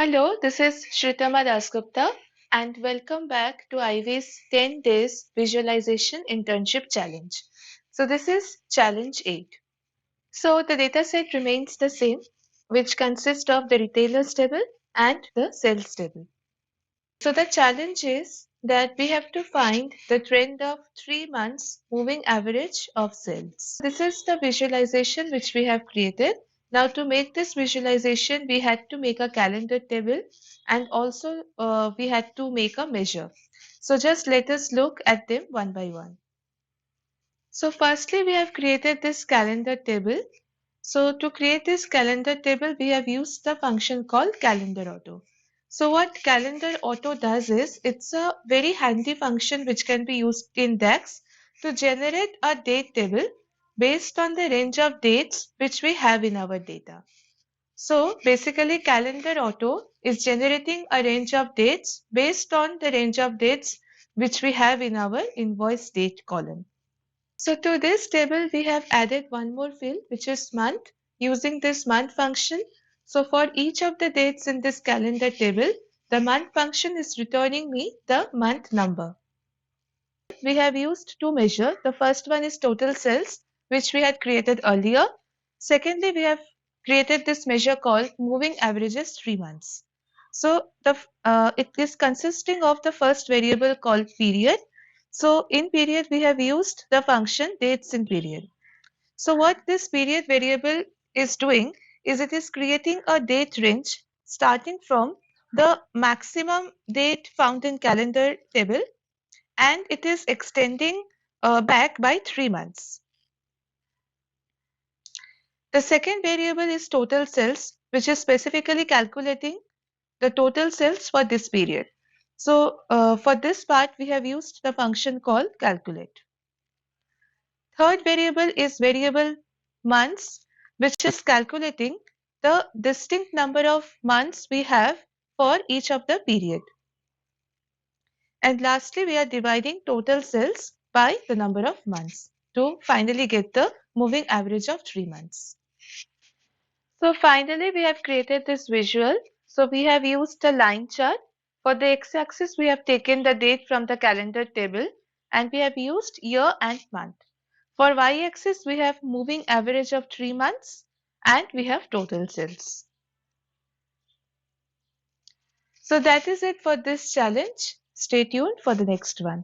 Hello, this is Shritama Dasgupta and welcome back to IV's 10 Days Visualization Internship Challenge. So this is Challenge 8. So the dataset remains the same, which consists of the retailers table and the sales table. So the challenge is that we have to find the trend of 3 months moving average of sales. This is the visualization which we have created. Now to make this visualization, we had to make a calendar table and also we had to make a measure. So just let us look at them one by one. So firstly, we have created this calendar table. So to create this calendar table, we have used the function called calendar auto. So what calendar auto does is it's a very handy function which can be used in DAX to generate a date table based on the range of dates which we have in our data. So basically calendar auto is generating a range of dates based on the range of dates which we have in our invoice date column. So to this table, we have added one more field, which is month, using this month function. So for each of the dates in this calendar table, the month function is returning me the month number. We have used two measures. The first one is total sales, which we had created earlier. Secondly, we have created this measure called moving averages 3 months. So it is consisting of the first variable called period. So in period, we have used the function dates in period. So what this period variable is doing is it is creating a date range starting from the maximum date found in calendar table and it is extending back by 3 months. The second variable is total sales, which is specifically calculating the total sales for this period. So for this part, we have used the function called calculate. Third variable is variable months, which is calculating the distinct number of months we have for each of the period. And lastly, we are dividing total sales by the number of months to finally get the moving average of 3 months. So finally, we have created this visual. So we have used a line chart. For the x-axis, we have taken the date from the calendar table and we have used year and month. For y-axis, we have moving average of 3 months and we have total sales. So that is it for this challenge. Stay tuned for the next one.